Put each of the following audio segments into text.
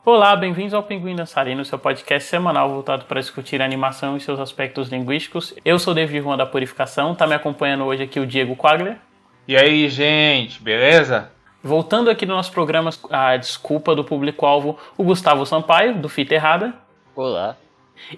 Olá, bem-vindos ao Pinguim Dançarino, seu podcast semanal voltado para discutir a animação e seus aspectos linguísticos. Eu sou o David Juan da Purificação, tá me acompanhando hoje aqui o Diego Quagler. E aí, gente, beleza? Voltando aqui no nosso programa, a desculpa do público-alvo, o Gustavo Sampaio, do Fita Errada. Olá.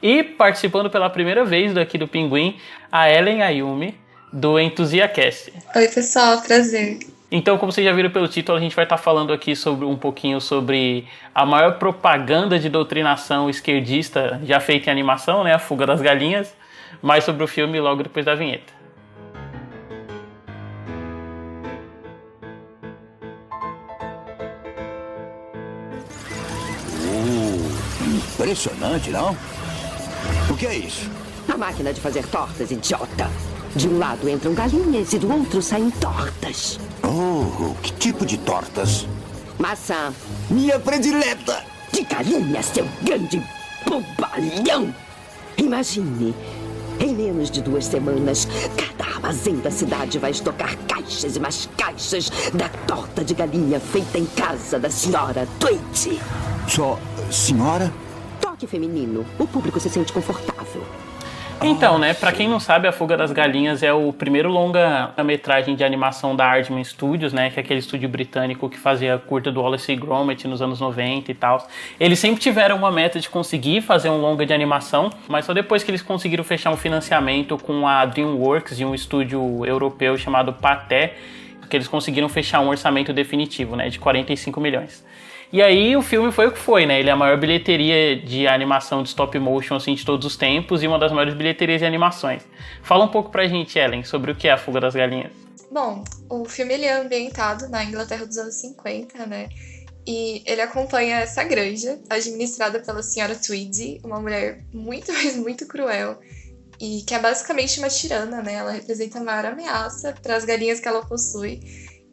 E participando pela primeira vez daqui do Pinguim, a Ellen Ayumi, do Enthusiacast. Oi, pessoal, prazer. Então, como vocês já viram pelo título, a gente vai estar falando aqui um pouquinho sobre a maior propaganda de doutrinação esquerdista já feita em animação, né? A Fuga das Galinhas. Mais sobre o filme logo depois da vinheta. Impressionante, não? O que é isso? A máquina de fazer tortas, idiota. De um lado entram galinhas e do outro saem tortas. Oh, que tipo de tortas? Maçã. Minha predileta! De galinha, seu grande bobalhão! Imagine, em menos de 2 semanas, cada armazém da cidade vai estocar caixas e mais caixas da torta de galinha feita em casa da senhora Tweety. Só senhora? Toque feminino. O público se sente confortável. Então, né, pra quem não sabe, A Fuga das Galinhas é o primeiro longa-metragem de animação da Aardman Studios, né, que é aquele estúdio britânico que fazia a curta do Wallace e Gromit nos anos 90 e tal. Eles sempre tiveram uma meta de conseguir fazer um longa de animação, mas só depois que eles conseguiram fechar um financiamento com a DreamWorks e um estúdio europeu chamado Pathé, que eles conseguiram fechar um orçamento definitivo, né, de 45 milhões. E aí o filme foi o que foi, né? Ele é a maior bilheteria de animação de stop motion assim, de todos os tempos e uma das maiores bilheterias de animações. Fala um pouco pra gente, Ellen, sobre o que é A Fuga das Galinhas. Bom, o filme ele é ambientado na Inglaterra dos anos 50, né? E ele acompanha essa granja, administrada pela senhora Tweedy, uma mulher muito, mas muito cruel, e que é basicamente uma tirana, né? Ela representa a maior ameaça para as galinhas que ela possui.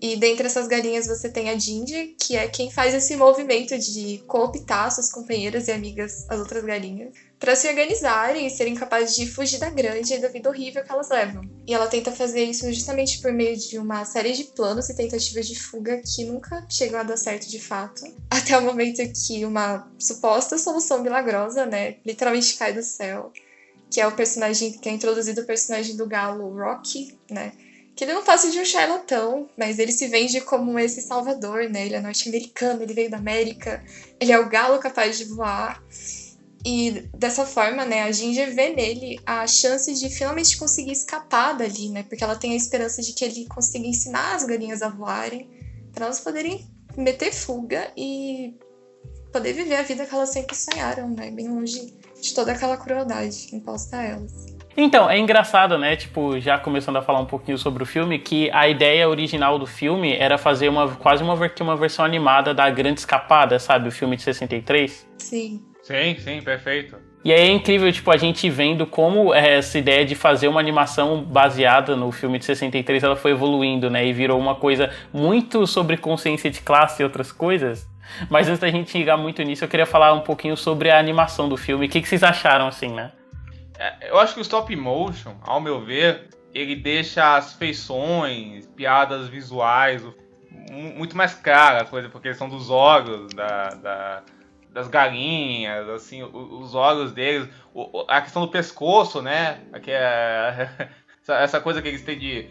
E dentre essas galinhas você tem a Ginger, que é quem faz esse movimento de cooptar suas companheiras e amigas, as outras galinhas, para se organizarem e serem capazes de fugir da granja e da vida horrível que elas levam. E ela tenta fazer isso justamente por meio de uma série de planos e tentativas de fuga que nunca chegam a dar certo de fato. Até o momento que uma suposta solução milagrosa, né, literalmente cai do céu, que é o personagem que é introduzido, o personagem do galo Rocky, né? Que ele não passa de um charlatão, mas ele se vende como esse salvador, né? Ele é norte-americano, ele veio da América, ele é o galo capaz de voar. E dessa forma, né, a Ginger vê nele a chance de finalmente conseguir escapar dali, né? Porque ela tem a esperança de que ele consiga ensinar as galinhas a voarem, para elas poderem meter fuga e poder viver a vida que elas sempre sonharam, né? Bem longe de toda aquela crueldade imposta a elas. Então, é engraçado, né, tipo, já começando a falar um pouquinho sobre o filme, que a ideia original do filme era fazer quase uma versão animada da Grande Escapada, sabe, o filme de 63. Sim. Sim, perfeito. E aí é incrível, tipo, a gente vendo como essa ideia de fazer uma animação baseada no filme de 63, ela foi evoluindo, né, e virou uma coisa muito sobre consciência de classe e outras coisas. Mas antes da gente chegar muito nisso, eu queria falar um pouquinho sobre a animação do filme. O que vocês acharam, assim, né? Eu acho que o stop motion, ao meu ver, ele deixa as feições, piadas visuais muito mais claras, por exemplo, a questão dos olhos das galinhas, assim, os olhos deles, a questão do pescoço, né? Essa coisa que eles têm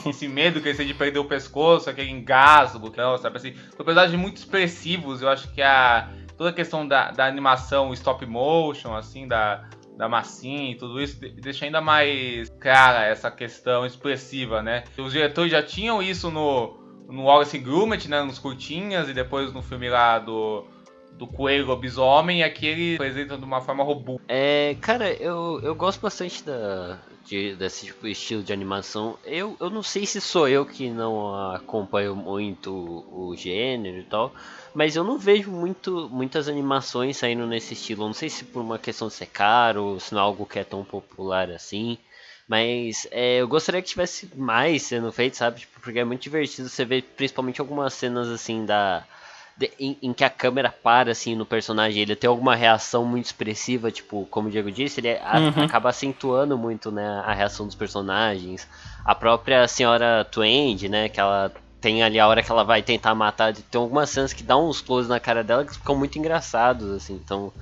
esse medo que eles têm de perder o pescoço, aquele engasgo, sabe assim, são personagens muito expressivos. Eu acho que toda a questão da animação stop motion, assim, da massinha e tudo isso, deixa ainda mais clara essa questão expressiva, né? Os diretores já tinham isso no Wallace e Gromit, né, nos curtinhas, e depois no filme lá do Coelho Lobisomem, e aqui ele apresenta de uma forma robusta. Cara, eu gosto bastante desse tipo de estilo de animação. Eu não sei se sou eu que não acompanho muito o gênero e tal, mas eu não vejo muitas animações saindo nesse estilo. Eu não sei se por uma questão de ser caro, ou se não é algo que é tão popular assim. Mas eu gostaria que tivesse mais sendo feito, sabe? Tipo, porque é muito divertido você ver principalmente algumas cenas assim em que a câmera para assim no personagem, ele tem alguma reação muito expressiva, tipo, como o Diego disse, ele acaba acentuando muito, né, a reação dos personagens. A própria senhora Tweedy, né, que ela tem ali a hora que ela vai tentar matar, tem algumas cenas que dão uns close na cara dela que ficam muito engraçados, assim, então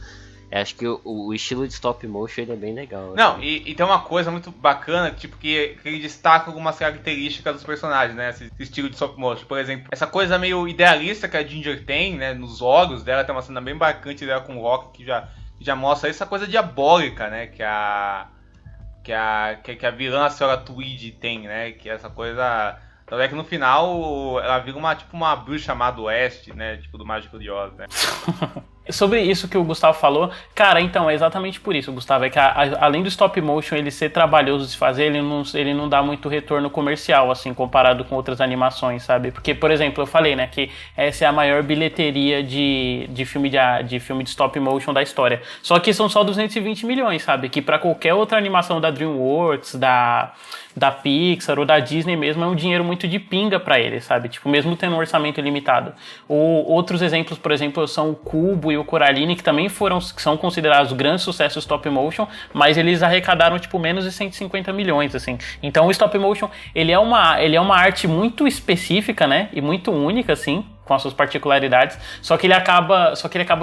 acho que o estilo de stop motion ele é bem legal. Não, assim. e tem uma coisa muito bacana, tipo, que ele destaca algumas características dos personagens, né? Esse estilo de stop motion. Por exemplo, essa coisa meio idealista que a Ginger tem, né? Nos olhos dela, tem uma cena bem bacante dela com o Rock que já mostra essa coisa diabólica, né? Que a vilã, a senhora Tweed, tem, né? Que essa coisa... Então é que no final ela vira uma bruxa má do oeste, né? Tipo do Mágico de Oz, né? Sobre isso que o Gustavo falou, cara, então, é exatamente por isso, Gustavo, é que além do stop motion ele ser trabalhoso de fazer, ele não dá muito retorno comercial, assim, comparado com outras animações, sabe? Porque, por exemplo, eu falei, né, que essa é a maior bilheteria de filme de stop motion da história. Só que são só 220 milhões, sabe? Que pra qualquer outra animação da DreamWorks, da Pixar ou da Disney mesmo, é um dinheiro muito de pinga pra eles, sabe? Tipo, mesmo tendo um orçamento limitado. Ou outros exemplos, por exemplo, são o Cubo e o Coraline, que também são considerados grandes sucessos stop motion, mas eles arrecadaram, tipo, menos de 150 milhões, assim. Então o stop motion, ele é uma arte muito específica, né? E muito única, assim, com as suas particularidades, só que ele acaba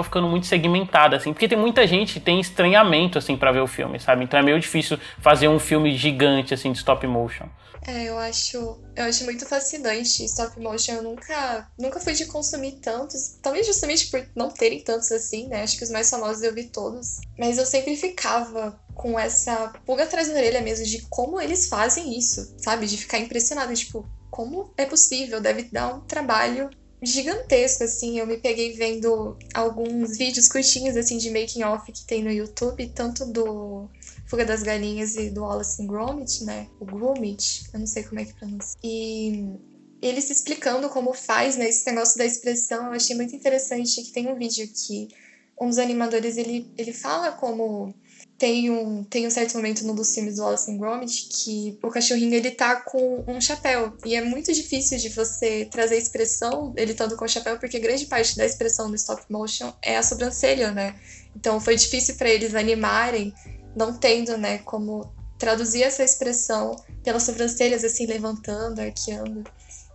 ficando muito segmentado, assim, porque tem muita gente que tem estranhamento, assim, pra ver o filme, sabe? Então é meio difícil fazer um filme gigante, assim, de stop motion. Eu acho muito fascinante stop motion. Eu nunca fui de consumir tantos, talvez justamente por não terem tantos assim, né? Acho que os mais famosos eu vi todos. Mas eu sempre ficava com essa pulga atrás da orelha mesmo de como eles fazem isso, sabe? De ficar impressionada, tipo, como é possível? Deve dar um trabalho gigantesco, assim. Eu me peguei vendo alguns vídeos curtinhos, assim, de making of que tem no YouTube, tanto do Fuga das Galinhas e do Wallace and Gromit, né? O Gromit, eu não sei como é que pronuncia. E eles explicando como faz, né, esse negócio da expressão, eu achei muito interessante que tem um vídeo que um dos animadores, ele fala como tem um certo momento num dos filmes do Wallace and Gromit que o cachorrinho, ele tá com um chapéu, e é muito difícil de você trazer a expressão ele estando com o chapéu, porque grande parte da expressão do stop motion é a sobrancelha, né? Então foi difícil para eles animarem não tendo, né, como traduzir essa expressão pelas sobrancelhas, assim, levantando, arqueando.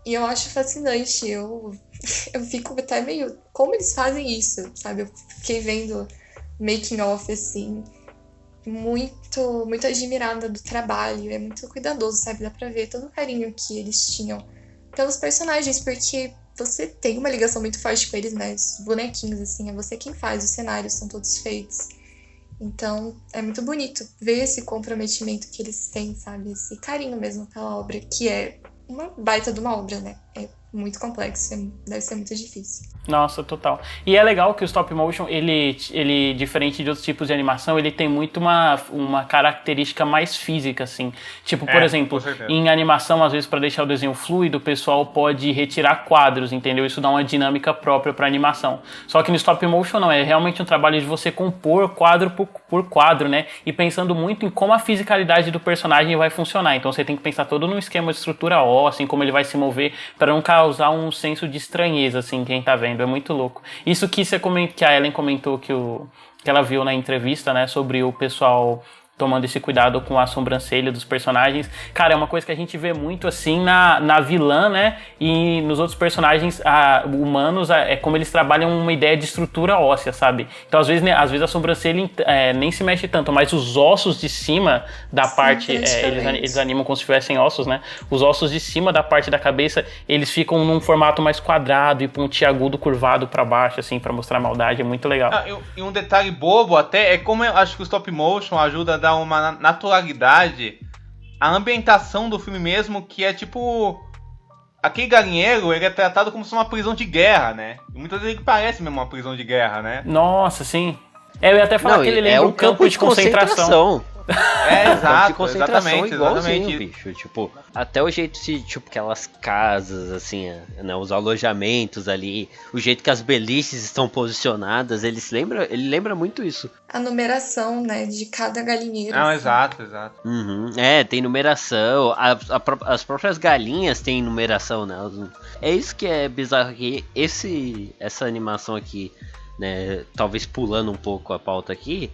E eu acho fascinante, eu fico até meio... Como eles fazem isso, sabe? Eu fiquei vendo making of, assim, muito, muito admirada do trabalho, é muito cuidadoso, sabe? Dá pra ver todo o carinho que eles tinham pelos personagens, porque você tem uma ligação muito forte com eles, né? Os bonequinhos, assim, é você quem faz, os cenários são todos feitos. Então, é muito bonito ver esse comprometimento que eles têm, sabe? Esse carinho mesmo pela obra, que é uma baita de uma obra, né? É muito complexo, deve ser muito difícil. Nossa, total. E é legal que o stop motion, ele diferente de outros tipos de animação, ele tem muito uma característica mais física, assim. Tipo, por exemplo, em animação, às vezes, para deixar o desenho fluido, o pessoal pode retirar quadros, entendeu? Isso dá uma dinâmica própria para animação. Só que no stop motion não, é realmente um trabalho de você compor quadro por quadro, né? E pensando muito em como a fisicalidade do personagem vai funcionar. Então você tem que pensar todo num esquema de estrutura óssea, em como ele vai se mover, para não causar um senso de estranheza, assim, quem tá vendo. É muito louco. Isso que a Ellen comentou que ela viu na entrevista, né, sobre o pessoal tomando esse cuidado com a sobrancelha dos personagens. Cara, é uma coisa que a gente vê muito, assim, na vilã, né, e nos outros personagens humanos, é como eles trabalham uma ideia de estrutura óssea, sabe? Então, às vezes a sobrancelha nem se mexe tanto, mas os ossos de cima da parte, eles animam como se tivessem ossos, né? Os ossos de cima da parte da cabeça, eles ficam num formato mais quadrado e pontiagudo, curvado pra baixo, assim, pra mostrar maldade. É muito legal. E um detalhe bobo até, é como eu acho que o stop motion ajuda a dar uma naturalidade à ambientação do filme mesmo, que é tipo... Aquele galinheiro, ele é tratado como se fosse uma prisão de guerra, né? E muitas vezes ele parece mesmo uma prisão de guerra, né? Nossa, sim. Eu ia até falar que ele lembra um campo de concentração. Exato, exatamente, bicho, tipo, até o jeito tipo, aquelas casas, assim, né, os alojamentos ali, o jeito que as beliches estão posicionadas, ele lembra muito isso. A numeração, né, de cada galinheiro. Não, assim. Exato. Uhum. Tem numeração, as próprias galinhas têm numeração, né? É isso que é bizarro aqui, essa animação aqui, né, talvez pulando um pouco a pauta aqui,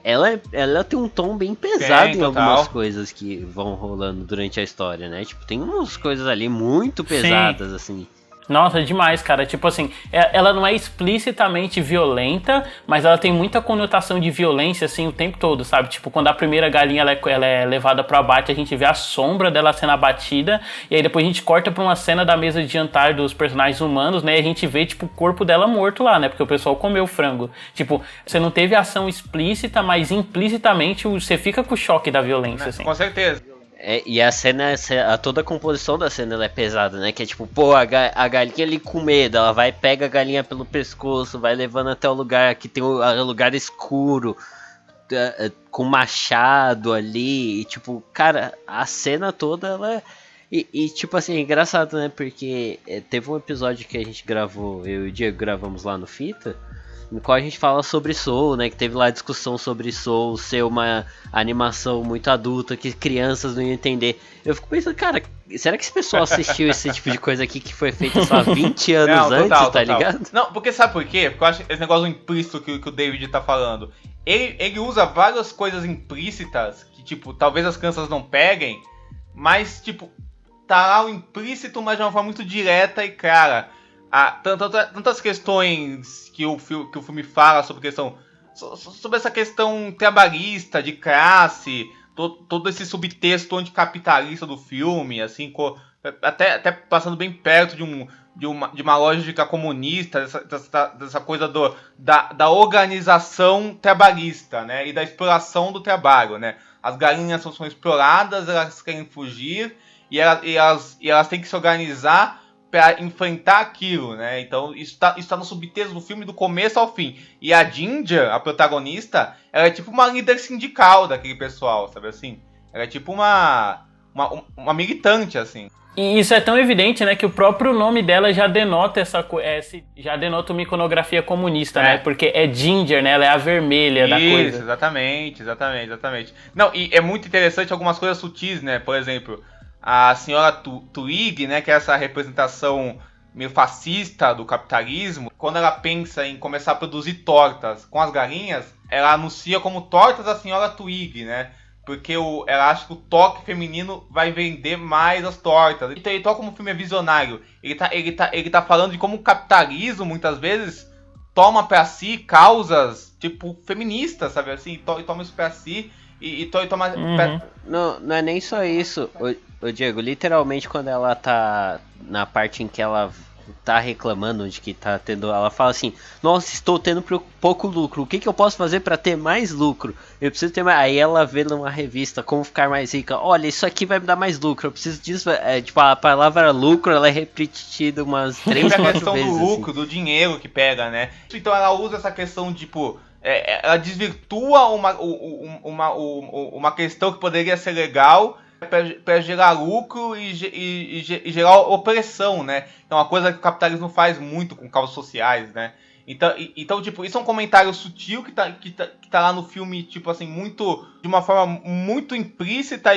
ela tem um tom bem pesado Tem, em total. algumas coisas que vão rolando durante a história, né? Tipo, tem umas coisas ali muito pesadas, assim. Nossa, demais, cara. Tipo assim, ela não é explicitamente violenta, mas ela tem muita conotação de violência, assim, o tempo todo, sabe? Tipo, quando a primeira galinha ela é levada pro abate, a gente vê a sombra dela sendo abatida, e aí depois a gente corta pra uma cena da mesa de jantar dos personagens humanos, né? E a gente vê, tipo, o corpo dela morto lá, né? Porque o pessoal comeu frango. Tipo, você não teve ação explícita, mas implicitamente você fica com o choque da violência, assim. Com certeza. E a cena, toda a composição da cena ela é pesada, né? Que é tipo, pô, a galinha ali com medo, ela vai, pega a galinha pelo pescoço, vai levando até o lugar que tem o lugar escuro, com machado ali, e tipo, cara, a cena toda, ela... E tipo assim, é engraçado, né? Porque teve um episódio que a gente gravou, eu e o Diego gravamos lá no Fita, no qual a gente fala sobre Soul, né? Que teve lá a discussão sobre Soul ser uma animação muito adulta, que crianças não iam entender. Eu fico pensando, cara, será que esse pessoal assistiu esse tipo de coisa aqui que foi feito só 20 anos Não, antes, total, tá total. ligado? Não, porque sabe por quê? Porque eu acho esse negócio implícito que o David tá falando. Ele usa várias coisas implícitas que, tipo, talvez as crianças não peguem, mas, tipo, tá lá o implícito, mas de uma forma muito direta e clara. Tantas questões que o filme fala sobre essa questão trabalhista, de classe, todo esse subtexto anticapitalista do filme, assim, até passando bem perto de uma lógica comunista, dessa coisa da organização trabalhista, né, e da exploração do trabalho, né. As galinhas são exploradas, elas querem fugir e elas têm que se organizar para enfrentar aquilo, né? Então isso tá no subtexto do filme do começo ao fim. E a Ginger, a protagonista, ela é tipo uma líder sindical daquele pessoal, sabe assim? Ela é tipo uma militante, assim. E isso é tão evidente, né, que o próprio nome dela já denota já denota uma iconografia comunista, né? Porque é Ginger, né? Ela é a vermelha da coisa. Isso, exatamente. Não, e é muito interessante algumas coisas sutis, né? Por exemplo, a senhora Twig, né, que é essa representação meio fascista do capitalismo, quando ela pensa em começar a produzir tortas com as galinhas, ela anuncia como tortas da senhora Twig, né? Porque ela acha que o toque feminino vai vender mais as tortas. Então, como o filme é visionário, ele tá falando de como o capitalismo, muitas vezes, toma pra si causas, tipo, feministas, sabe assim? E toma isso pra si e toma... Não é nem só isso, ô Diego, literalmente quando ela tá na parte em que ela tá reclamando de que tá tendo, ela fala assim, nossa, estou tendo pouco lucro, o que eu posso fazer para ter mais lucro? Eu preciso ter mais. Aí ela vê numa revista como ficar mais rica, olha, isso aqui vai me dar mais lucro, eu preciso disso, tipo, a palavra lucro, ela é repetida umas 3, 4 vezes. A questão do lucro, assim, do dinheiro que pega, né? Então ela usa essa questão, tipo, ela desvirtua uma questão que poderia ser legal para gerar lucro e gerar opressão, né? É uma coisa que o capitalismo faz muito com causas sociais, né? Então, tipo, isso é um comentário sutil que tá lá no filme, tipo assim, de uma forma muito implícita,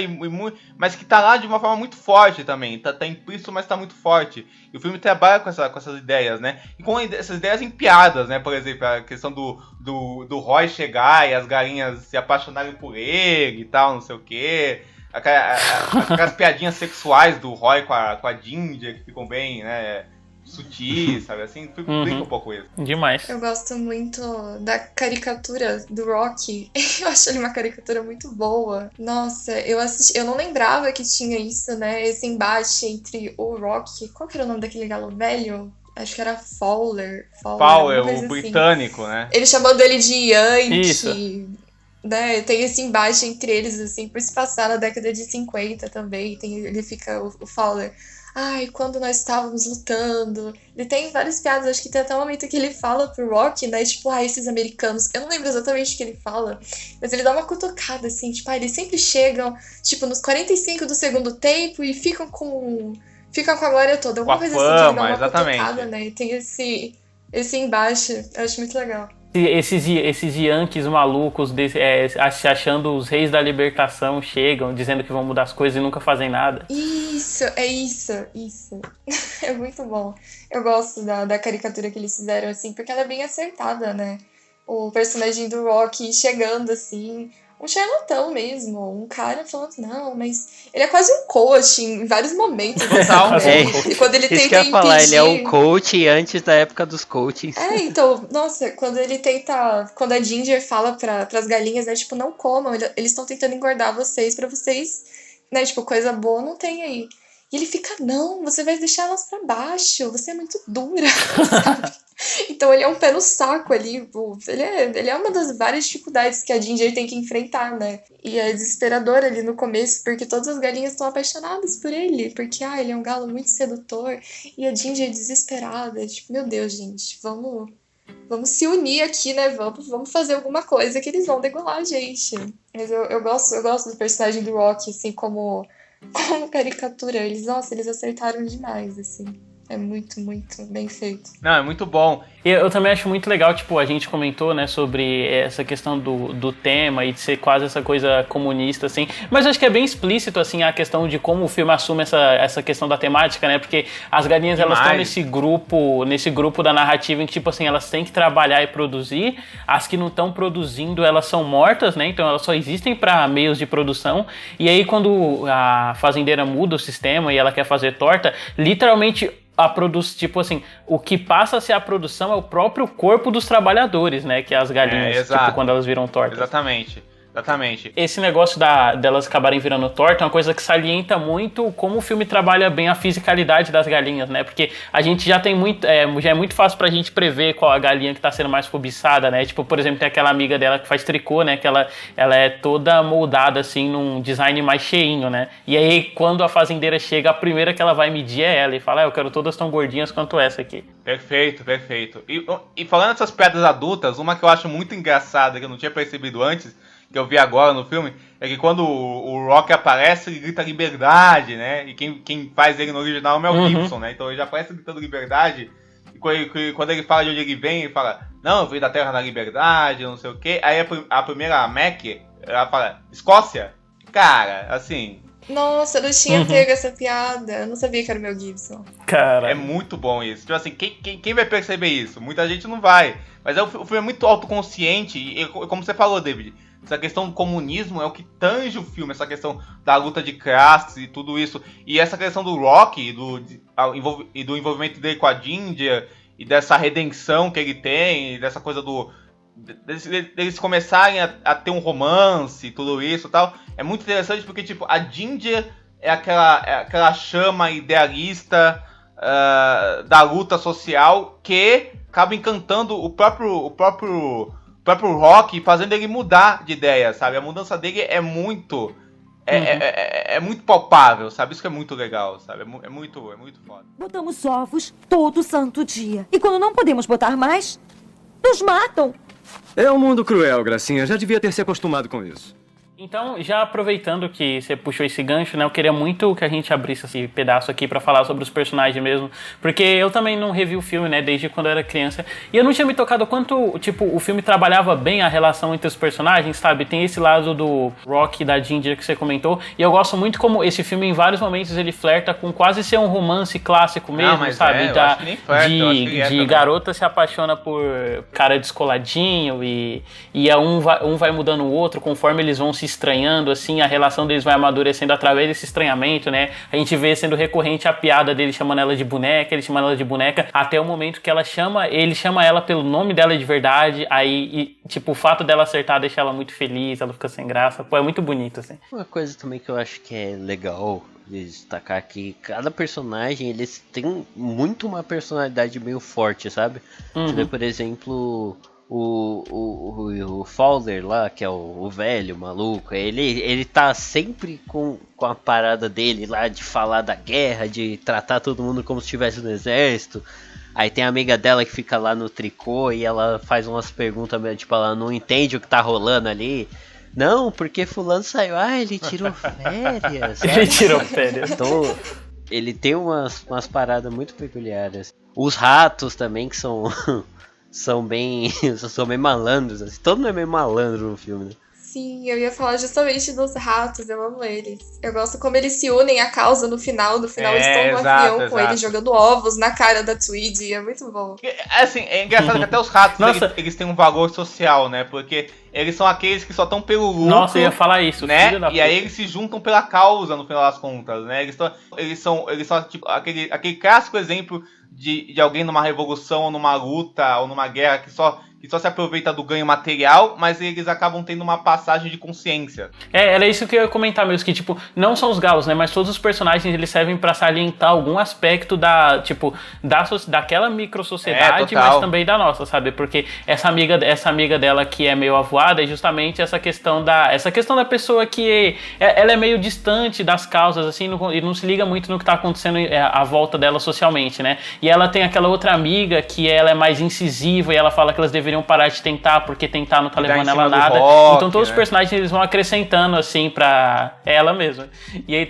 mas que tá lá de uma forma muito forte também. Tá implícito, mas tá muito forte. E o filme trabalha com essas ideias, né? E com essas ideias em piadas, né? Por exemplo, a questão do Roy chegar e as galinhas se apaixonarem por ele e tal, não sei o quê. Aquelas piadinhas sexuais do Roy com a Ginger, que ficam bem, né, sutis, sabe assim? Brinca um pouco isso. Demais. Eu gosto muito da caricatura do Rocky. Eu acho ele uma caricatura muito boa. Nossa, eu não lembrava que tinha isso, né? Esse embate entre o Rocky... Qual que era o nome daquele galo velho? Acho que era Fowler, o assim, britânico, né? Ele chamando ele de Yankee. Isso. Né, tem esse embate entre eles, assim, por se passar na década de 50 também. Ele fica, o Fowler, ai, quando nós estávamos lutando. Ele tem várias piadas, acho que tem até um momento que ele fala pro Rocky, né, tipo, esses americanos. Eu não lembro exatamente o que ele fala, mas ele dá uma cutucada, assim, tipo, eles sempre chegam, tipo, nos 45 do segundo tempo e ficam com a glória toda. Alguma coisa assim, que ele dá uma cutucada, né, e tem esse embate, eu acho muito legal. Esses Yankees malucos se achando os reis da libertação chegam dizendo que vão mudar as coisas e nunca fazem nada. Isso. É muito bom. Eu gosto da caricatura que eles fizeram, assim, porque ela é bem acertada, né? o personagem do Rocky chegando, assim, um charlatão mesmo, um cara falando, não, mas ele é quase um coach em vários momentos. Total. E quando ele Isso tenta que eu ia falar, ele é um impedir... coach antes da época dos coachings. Então, nossa, quando ele tenta... Quando a Ginger fala pras galinhas, né, tipo, não comam, eles estão tentando engordar vocês pra vocês, né, tipo, coisa boa não tem aí. E ele fica, não, você vai deixar elas pra baixo, você é muito dura, sabe? Então ele é um pé no saco ali, ele é uma das várias dificuldades que a Ginger tem que enfrentar, né? E é desesperador ali no começo, porque todas as galinhas estão apaixonadas por ele, porque, ele é um galo muito sedutor, e a Ginger é desesperada, tipo, meu Deus, gente, vamos se unir aqui, né? Vamos fazer alguma coisa que eles vão degolar a gente. Mas eu gosto do personagem do Rocky, assim, como caricatura. Eles acertaram demais, assim. É muito, muito bem feito. Não, é muito bom. Eu também acho muito legal, tipo, a gente comentou, né, sobre essa questão do tema e de ser quase essa coisa comunista, assim, mas acho que é bem explícito, assim, a questão de como o filme assume essa questão da temática, né, porque as galinhas, elas estão nesse grupo da narrativa em que, tipo assim, elas têm que trabalhar e produzir, as que não estão produzindo, elas são mortas, né, então elas só existem para meios de produção, e aí quando a fazendeira muda o sistema e ela quer fazer torta, literalmente... tipo assim, o que passa a ser a produção é o próprio corpo dos trabalhadores, né? Que é as galinhas, tipo, quando elas viram tortas. Exatamente. Esse negócio delas acabarem virando torta é uma coisa que salienta muito como o filme trabalha bem a fisicalidade das galinhas, né? Porque a gente já tem já é muito fácil pra gente prever qual a galinha que tá sendo mais cobiçada, né? Tipo, por exemplo, tem aquela amiga dela que faz tricô, né? Que ela é toda moldada, assim, num design mais cheinho, né? E aí, quando a fazendeira chega, a primeira que ela vai medir é ela e fala, eu quero todas tão gordinhas quanto essa aqui. Perfeito. E falando dessas piadas adultas, uma que eu acho muito engraçada, que eu não tinha percebido antes, que eu vi agora no filme, é que quando o Rock aparece, ele grita liberdade, né? E quem faz ele no original é o Mel Gibson, né? Então ele já aparece gritando liberdade. E quando ele fala de onde ele vem, ele fala, não, eu venho da terra da liberdade, não sei o quê. Aí a primeira Mac, ela fala, Escócia? Cara, assim... Nossa, eu não tinha pego essa piada. Eu não sabia que era o Mel Gibson. Cara, é muito bom isso. Tipo assim, quem vai perceber isso? Muita gente não vai. Mas o filme é muito autoconsciente. E como você falou, David, essa questão do comunismo é o que tange o filme. Essa questão da luta de classes e tudo isso. E essa questão do Rocky e do envolvimento dele com a Ginger. E dessa redenção que ele tem. E dessa coisa deles começarem a ter um romance e tudo isso e tal. É muito interessante porque, tipo, a Ginger é aquela chama idealista da luta social que acaba encantando o próprio Rock, fazendo ele mudar de ideia, sabe? A mudança dele é muito... É muito palpável, sabe? Isso que é muito legal, sabe? É muito foda. Botamos ovos todo santo dia. E quando não podemos botar mais, nos matam. É um mundo cruel, Gracinha. Já devia ter se acostumado com isso. Então, já aproveitando que você puxou esse gancho, né, eu queria muito que a gente abrisse esse pedaço aqui pra falar sobre os personagens mesmo, porque eu também não revi o filme, né, desde quando eu era criança, e eu não tinha me tocado quanto, tipo, o filme trabalhava bem a relação entre os personagens, sabe? Tem esse lado do Rock e da Ginger que você comentou, e eu gosto muito como esse filme, em vários momentos, ele flerta com quase ser um romance clássico mesmo, não, sabe? Eu acho que nem flerta, de garota se apaixona por cara descoladinho, e um vai mudando o outro conforme eles vão se estranhando, assim, a relação deles vai amadurecendo através desse estranhamento, né? A gente vê sendo recorrente a piada dele chamando ela de boneca, ele chamando ela de boneca, até o momento que ele chama ela pelo nome dela de verdade, aí, tipo, o fato dela acertar deixa ela muito feliz, ela fica sem graça, pô, é muito bonito, assim. Uma coisa também que eu acho que é legal de destacar que cada personagem, eles têm muito uma personalidade meio forte, sabe? Você vê, por exemplo... O Fowler lá, que é o velho maluco, ele tá sempre com a parada dele lá de falar da guerra, de tratar todo mundo como se estivesse no exército. Aí tem a amiga dela que fica lá no tricô e ela faz umas perguntas, tipo, ela não entende o que tá rolando ali. Não, porque fulano saiu, ele tirou férias. Ele tirou férias. Então, ele tem umas paradas muito peculiares. Os ratos também, que são bem malandros, assim. Todo mundo é meio malandro no filme, né? Sim, eu ia falar justamente dos ratos, eu amo eles. Eu gosto como eles se unem à causa no final. No final eles estão no avião com eles jogando ovos na cara da Tweedy, é muito bom. Assim, é engraçado que até os ratos, eles têm um valor social, né? Porque eles são aqueles que só estão pelo lucro. Nossa, eu ia falar isso, né? Filho da E aí eles se juntam pela causa, no final das contas, né? Eles são tipo, aquele clássico exemplo de alguém numa revolução, ou numa luta, ou numa guerra que só se aproveita do ganho material, mas eles acabam tendo uma passagem de consciência. Era isso que eu ia comentar mesmo, que tipo, não são os galos, né, mas todos os personagens eles servem pra salientar algum aspecto daquela micro-sociedade, mas também da nossa, sabe? Porque essa amiga dela que é meio avoada é justamente essa questão da pessoa que ela é meio distante das causas, assim, e não se liga muito no que tá acontecendo à volta dela socialmente, né? E ela tem aquela outra amiga que ela é mais incisiva e ela fala que elas deveriam parar de tentar, porque tentar não tá levando ela a nada. Então todos os personagens eles vão acrescentando assim pra ela mesma. E aí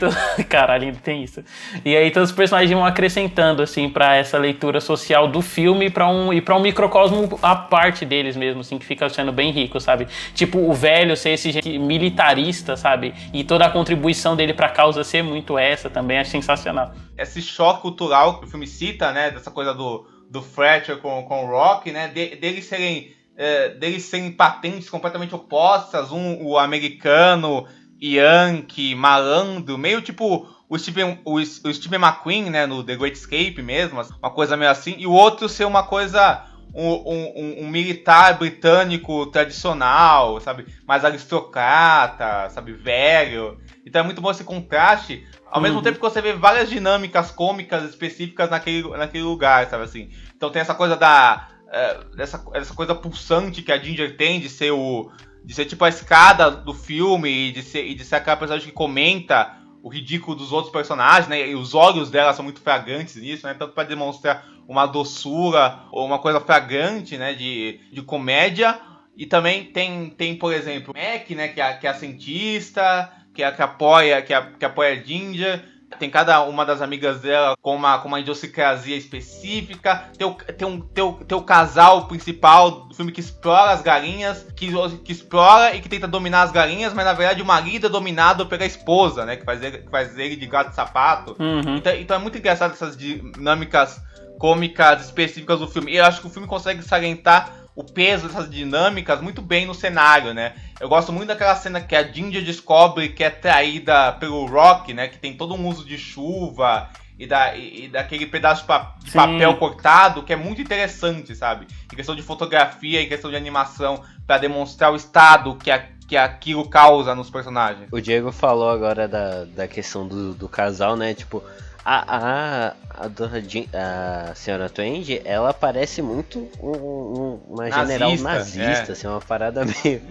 caralho, ainda tem isso. E aí todos os personagens vão acrescentando assim pra essa leitura social do filme e pra um microcosmo à parte deles mesmo, assim, que fica sendo bem rico, sabe? Tipo, o velho ser esse militarista, sabe? E toda a contribuição dele pra causa ser muito essa também, é sensacional. Esse choque cultural que o filme cita, né? Dessa coisa do Fletcher com o Rock, né? Deles serem patentes completamente opostas, o americano, yankee, malandro, meio tipo o Steve McQueen, né? No The Great Escape mesmo, uma coisa meio assim, e o outro ser uma coisa, um militar britânico tradicional, sabe? Mais aristocrata, sabe? Velho. Então é muito bom esse contraste. Ao mesmo tempo que você vê várias dinâmicas cômicas específicas naquele lugar, sabe assim? Então tem essa coisa essa coisa pulsante que a Ginger tem de ser tipo a escada do filme e de ser aquela personagem que comenta o ridículo dos outros personagens, né? E os olhos dela são muito flagrantes nisso, né? Tanto para demonstrar uma doçura ou uma coisa flagrante, né? De comédia. E também tem, por exemplo, Mac, né? Que é a cientista, que apoia a Ginger. Tem cada uma das amigas dela com uma idiosincrasia específica. Tem o casal principal do filme que explora as galinhas, que explora e que tenta dominar as galinhas, mas na verdade o marido é dominado pela esposa, né? Que faz ele de gato de sapato. Então é muito engraçado essas dinâmicas cômicas específicas do filme. E eu acho que o filme consegue salientar o peso dessas dinâmicas muito bem no cenário, né? Eu gosto muito daquela cena que a Ginger descobre que é traída pelo Rock, né? Que tem todo um uso de chuva e daquele pedaço de papel cortado, que é muito interessante, sabe? Em questão de fotografia, em questão de animação, para demonstrar o estado que aquilo causa nos personagens. O Diego falou agora da questão do casal, né? Tipo, a senhora Tweedy, ela parece muito uma general nazista, assim, uma parada meio...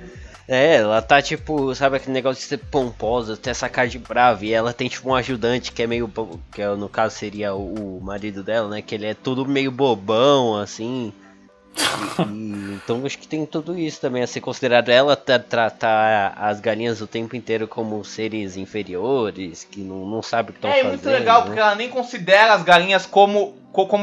ela tá tipo, sabe aquele negócio de ser pomposa, ter essa cara de brava, e ela tem tipo um ajudante que é meio, que no caso seria o marido dela, né, que ele é todo meio bobão, assim, então acho que tem tudo isso também a ser considerado. Ela tratar as galinhas o tempo inteiro como seres inferiores, que não sabe o que estão fazendo. É muito legal, né? Porque ela nem considera as galinhas como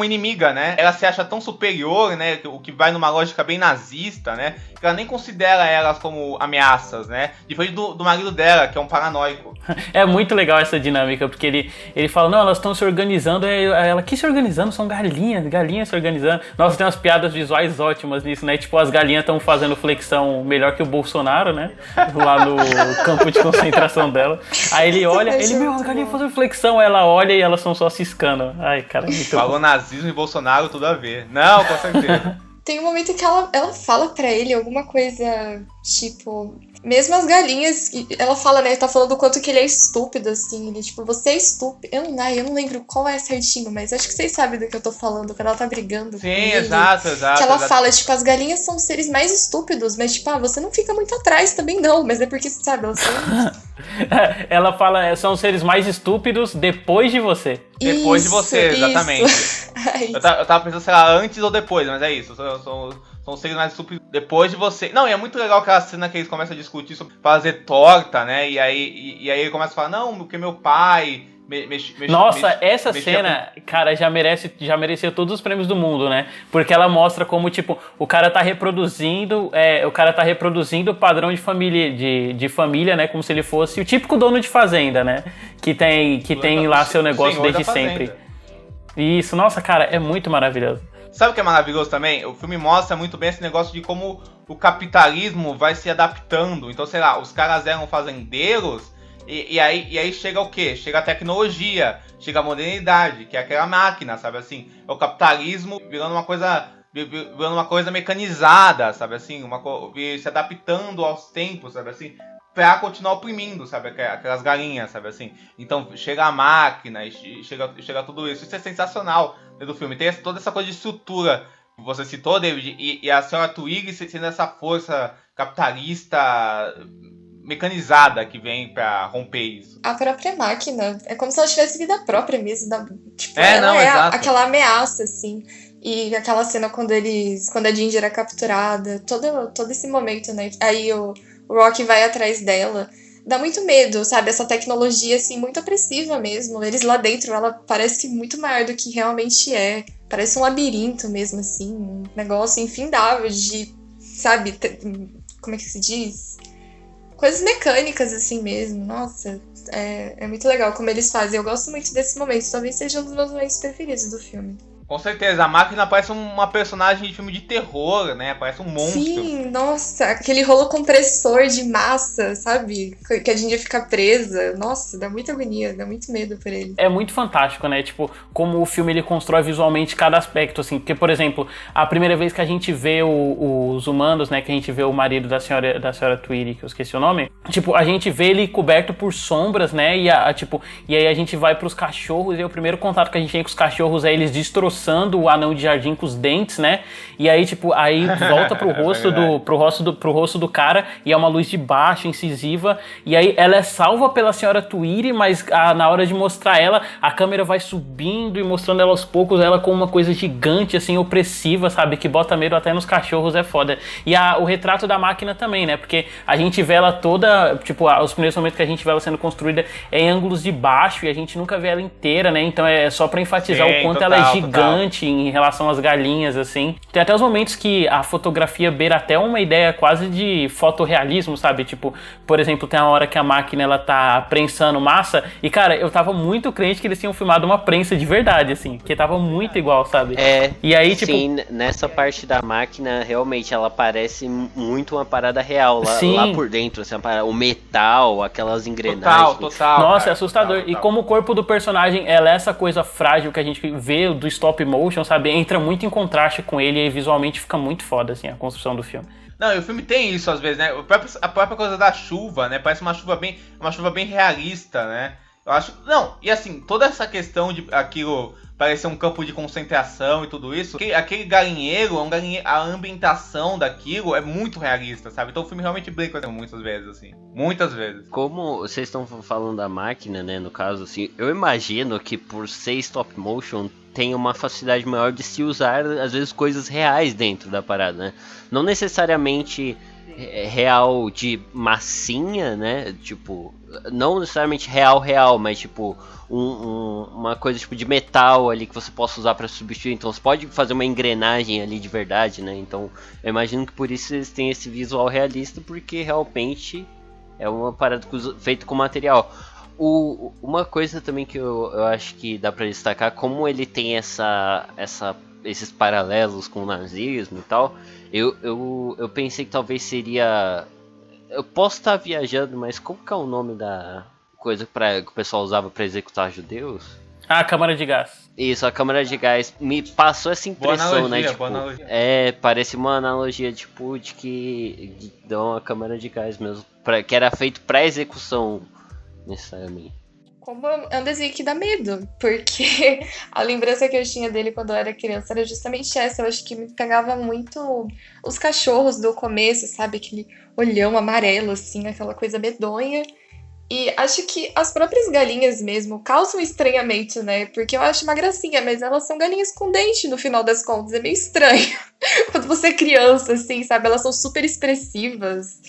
inimiga, né? Ela se acha tão superior, né? O que vai numa lógica bem nazista, né? Que ela nem considera elas como ameaças, né? Diferente do marido dela, que é um paranoico. É muito legal essa dinâmica, porque ele fala, não, elas estão se organizando, ela que se organizando, são galinhas se organizando. Nossa, tem umas piadas visuais ótimas nisso, né? Tipo, as galinhas estão fazendo flexão melhor que o Bolsonaro, né? Lá no campo de concentração dela. Aí ele olha, as galinhas fazendo flexão, ela olha e elas estão só ciscando. Ai, cara, muito falou nazismo e Bolsonaro, tudo a ver. Não, com certeza. Tem um momento que ela fala pra ele alguma coisa, tipo... Mesmo as galinhas, ela fala, né? Tá falando do quanto que ele é estúpido, assim. Ele, tipo, você é estúpido. Eu não lembro qual é certinho, mas acho que vocês sabem do que eu tô falando, quando ela tá brigando com ele. Sim, exato. Que ela fala, tipo, as galinhas são os seres mais estúpidos, mas, tipo, você não fica muito atrás também, não. Mas é porque, sabe, elas são... Ela fala, são os seres mais estúpidos depois de você. Depois de você, exatamente. Eu tava pensando, sei lá, antes ou depois, mas é isso. São os seres mais estúpidos depois de você. Não, e é muito legal aquela cena que eles começam a discutir sobre fazer torta, né? E aí ele começa a falar, não, porque meu pai Nossa, essa cena, cara, já mereceu todos os prêmios do mundo, né? Porque ela mostra como, tipo, o cara tá reproduzindo o padrão de família, né? Como se ele fosse o típico dono de fazenda, né? Que tem lá seu negócio desde sempre. Isso, nossa, cara, é muito maravilhoso. Sabe o que é maravilhoso também? O filme mostra muito bem esse negócio de como o capitalismo vai se adaptando. Então, sei lá, os caras eram fazendeiros e aí chega o quê? Chega a tecnologia, chega a modernidade, que é aquela máquina, sabe assim? É o capitalismo virando uma coisa mecanizada, sabe assim? Se adaptando aos tempos, sabe assim? Pra continuar oprimindo, sabe? Aquelas galinhas, sabe assim? Então chega a máquina e chega tudo isso. Isso é sensacional dentro do filme. Tem toda essa coisa de estrutura que você citou, David, e a senhora Twig sendo essa força capitalista mecanizada que vem pra romper isso. A própria máquina é como se ela tivesse vida própria mesmo. Tipo, exato. Aquela ameaça, assim. E aquela cena quando a Ginger é capturada, todo esse momento, né? Aí o Rocky vai atrás dela. Dá muito medo, sabe? Essa tecnologia, assim, muito opressiva mesmo. Eles lá dentro, ela parece muito maior do que realmente é. Parece um labirinto mesmo, assim. Um negócio infindável de, sabe? Como é que se diz? Coisas mecânicas, assim mesmo. Nossa, é muito legal como eles fazem. Eu gosto muito desse momento. Talvez seja um dos meus momentos preferidos do filme. Com certeza, a máquina parece uma personagem de filme de terror, né? Parece um monstro. Sim, nossa, aquele rolo compressor de massa, sabe? Que a gente fica presa. Nossa, dá muita agonia, dá muito medo por ele. É muito fantástico, né? Tipo, como o filme ele constrói visualmente cada aspecto, assim. Porque, por exemplo, a primeira vez que a gente vê os humanos, né? Que a gente vê o marido da senhora Tweedy, que eu esqueci o nome. Tipo, a gente vê ele coberto por sombras, né? E aí a gente vai pros cachorros. E o primeiro contato que a gente tem com os cachorros é eles destroçando o anão de jardim com os dentes, né? E aí, tipo, aí volta pro rosto do cara e é uma luz de baixo, incisiva. E aí ela é salva pela senhora Tweedy, mas na hora de mostrar ela, a câmera vai subindo e mostrando ela aos poucos, ela com uma coisa gigante, assim, opressiva, sabe? Que bota medo até nos cachorros, é foda. E o retrato da máquina também, né? Porque a gente vê ela toda, tipo, os primeiros momentos que a gente vê ela sendo construída é em ângulos de baixo e a gente nunca vê ela inteira, né? Então é só pra enfatizar o quanto ela é gigante em relação às galinhas, assim. Tem até os momentos que a fotografia beira até uma ideia quase de fotorrealismo, sabe? Tipo, por exemplo, tem a hora que a máquina, ela tá prensando massa e, cara, eu tava muito crente que eles tinham filmado uma prensa de verdade, assim, que tava muito igual, sabe? E aí, tipo... Sim, nessa parte da máquina, realmente, ela parece muito uma parada real, lá por dentro, assim, o metal, aquelas engrenagens. Total. Nossa, cara, é assustador. total. E como o corpo do personagem, ela é essa coisa frágil que a gente vê do stop motion, sabe? Entra muito em contraste com ele e visualmente fica muito foda, assim, a construção do filme. Não, e o filme tem isso às vezes, né? A própria coisa da chuva, né? Parece uma chuva bem realista, né? Eu acho... Não, e assim, toda essa questão de aquilo parecer um campo de concentração e tudo isso, aquele galinheiro, a ambientação daquilo é muito realista, sabe? Então o filme realmente brinca muitas vezes, assim. Muitas vezes. Como vocês estão falando da máquina, né? No caso, assim, eu imagino que por ser stop motion tem uma facilidade maior de se usar, às vezes, coisas reais dentro da parada, né? Não necessariamente real de massinha, né? Tipo, não necessariamente real, mas tipo uma coisa tipo de metal ali que você possa usar para substituir. Então você pode fazer uma engrenagem ali de verdade, né? Então eu imagino que por isso eles têm esse visual realista, porque realmente é uma parada feita com material. Uma coisa também que eu acho que dá para destacar, como ele tem esses paralelos com o nazismo e tal, eu pensei que talvez seria... Eu posso estar viajando, mas como que é o nome da coisa que o pessoal usava para executar judeus? A câmara de gás. Isso, a câmara de gás. Me passou essa impressão, né? Tipo, boa analogia. Parece uma analogia, tipo, de que dão a câmara de gás mesmo, que era feito para execução, necessariamente. Como é um desenho que dá medo, porque a lembrança que eu tinha dele quando eu era criança era justamente essa. Eu acho que me pegava muito os cachorros do começo, sabe? Aquele olhão amarelo, assim, aquela coisa medonha. E acho que as próprias galinhas mesmo causam estranhamento, né? Porque eu acho uma gracinha, mas elas são galinhas com dente no final das contas. É meio estranho. Quando você é criança, assim, sabe? Elas são super expressivas.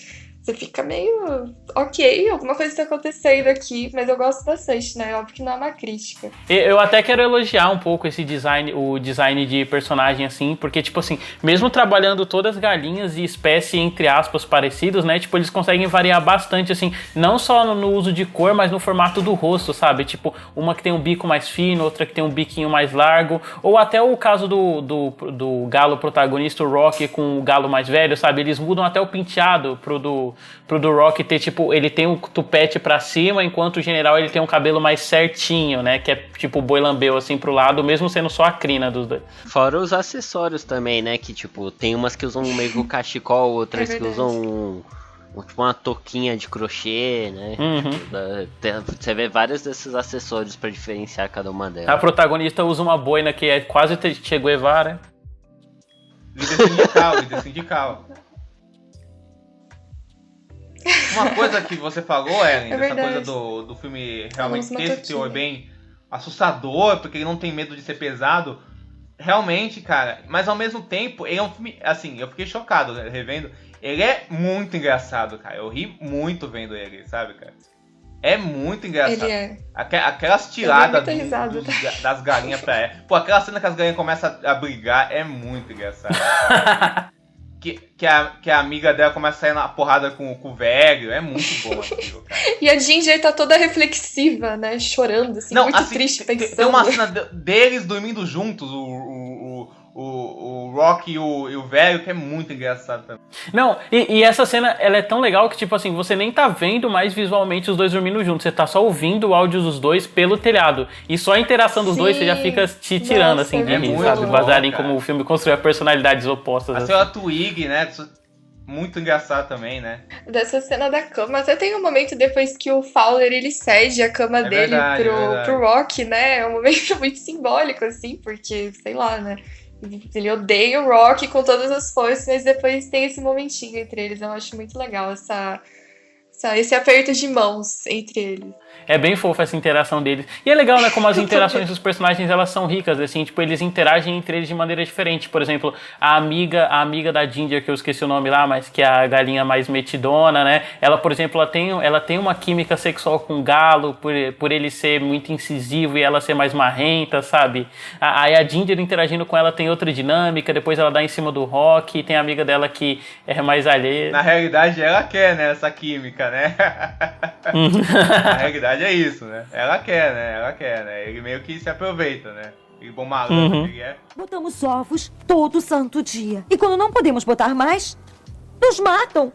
Você fica meio, ok, alguma coisa tá acontecendo aqui, mas eu gosto bastante, né? Óbvio que não é uma crítica. Eu até quero elogiar um pouco esse design, o design de personagem, assim, porque, tipo assim, mesmo trabalhando todas as galinhas e espécies, entre aspas, parecidos, né? Tipo, eles conseguem variar bastante, assim, não só no uso de cor, mas no formato do rosto, sabe? Tipo, uma que tem um bico mais fino, outra que tem um biquinho mais largo, ou até o caso do galo protagonista, o Rock, com o galo mais velho, sabe? Eles mudam até o penteado pro do Rock ter, tipo, ele tem um tupete pra cima, enquanto o general ele tem um cabelo mais certinho, né? Que é tipo boi lambeu assim pro lado, mesmo sendo só a crina dos dois. Fora os acessórios também, né? Que tipo, tem umas que usam meio que o cachecol, outras que usam tipo uma touquinha de crochê, né? Você vê vários desses acessórios pra diferenciar cada uma delas. A protagonista usa uma boina que é quase Che Guevara. Líder sindical. Uma coisa que você falou, Ellen, essa coisa do filme realmente ter esse teor bem assustador, porque ele não tem medo de ser pesado. Realmente, cara, mas ao mesmo tempo, ele é um filme, assim, eu fiquei chocado, né, revendo. Ele é muito engraçado, cara. Eu ri muito vendo ele, sabe, cara? É muito engraçado. Ele é. Aquelas tiradas tá? das galinhas pra ela. Pô, aquela cena que as galinhas começam a brigar é muito engraçado. que a amiga dela começa a sair na porrada com o velho. É muito bom aquilo, cara. E a Ginger tá toda reflexiva, né? Chorando, assim, muito assim, triste, pensando. Tem uma cena deles dormindo juntos, o Rock e o velho, que é muito engraçado também. Não, e essa cena, ela é tão legal que, tipo assim, você nem tá vendo mais visualmente os dois dormindo juntos, você tá só ouvindo o áudio dos dois pelo telhado. E só a interação dos dois, você já fica te tirando, assim, de rir, sabe? Baseado em como o filme construiu personalidades opostas. A senhora Twig, né? Muito engraçado também, né? Dessa cena da cama, até tem um momento depois que o Fowler, ele cede a cama dele pro Rock, né? É um momento muito simbólico, assim, porque, sei lá, né? Ele odeia o Rock com todas as forças, mas depois tem esse momentinho entre eles. Eu acho muito legal esse aperto de mãos entre eles. É bem fofa essa interação deles. E é legal, né, como as interações dos personagens, elas são ricas, assim, tipo, eles interagem entre eles de maneira diferente. Por exemplo, a amiga da Ginger, que eu esqueci o nome lá, mas que é a galinha mais metidona, né? Ela, por exemplo, ela tem uma química sexual com o galo, por ele ser muito incisivo e ela ser mais marrenta, sabe? Aí a Ginger interagindo com ela tem outra dinâmica, depois ela dá em cima do Rock, e tem a amiga dela que é mais alheia. Na realidade, ela quer, né, essa química, né? Na realidade é isso, né? Ela quer, né? Ele meio que se aproveita, né? Ele bom malandro que ele é. Botamos ovos todo santo dia. E quando não podemos botar mais, nos matam.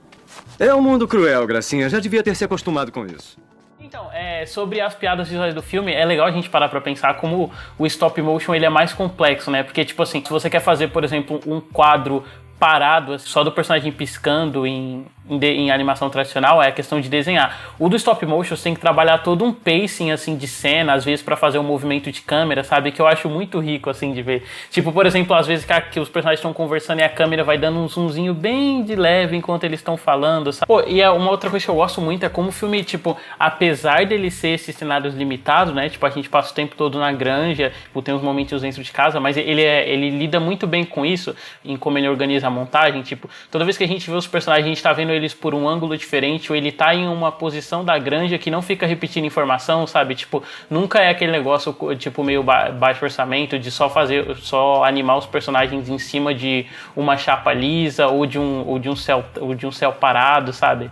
É um mundo cruel, Gracinha. Já devia ter se acostumado com isso. Então, sobre as piadas visuais do filme, é legal a gente parar pra pensar como o stop motion ele é mais complexo, né? Porque, tipo assim, se você quer fazer, por exemplo, um quadro parado, só do personagem piscando em animação tradicional, é a questão de desenhar. O do stop motion você tem que trabalhar todo um pacing, assim, de cena, às vezes pra fazer um movimento de câmera, sabe? Que eu acho muito rico, assim, de ver. Tipo, por exemplo, às vezes que os personagens estão conversando e a câmera vai dando um zoomzinho bem de leve enquanto eles estão falando, sabe? Pô, e uma outra coisa que eu gosto muito é como o filme, tipo, apesar dele ser esses cenários limitados, né? Tipo, a gente passa o tempo todo na granja, tipo, tem uns momentos dentro de casa, mas ele lida muito bem com isso, em como ele organiza a montagem. Tipo, toda vez que a gente vê os personagens, a gente tá vendo eles por um ângulo diferente, ou ele tá em uma posição da granja que não fica repetindo informação, sabe? Tipo, nunca é aquele negócio, tipo, meio baixo orçamento, de só animar os personagens em cima de uma chapa lisa, ou de um céu parado, sabe?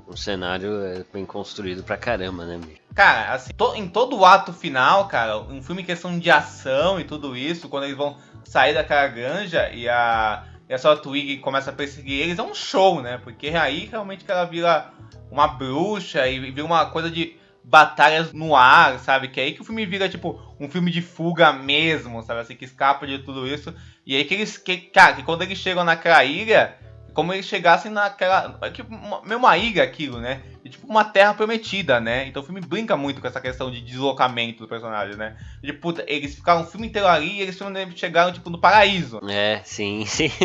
O cenário é bem construído pra caramba, né, bicho? Cara, assim, em todo o ato final, cara, um filme em questão de ação e tudo isso, quando eles vão sair daquela granja e a sua Twig começa a perseguir eles, é um show, né? Porque aí realmente que ela vira uma bruxa e vira uma coisa de batalhas no ar, sabe? Que é aí que o filme vira, tipo, um filme de fuga mesmo, sabe? Assim, que escapa de tudo isso. E aí que quando eles chegam naquela ilha, como eles chegassem naquela... É tipo, meio uma ilha aquilo, né? E tipo uma terra prometida, né? Então o filme brinca muito com essa questão de deslocamento do personagem, né? De puta, eles ficaram o filme inteiro ali e eles chegaram, tipo, no paraíso. É, sim.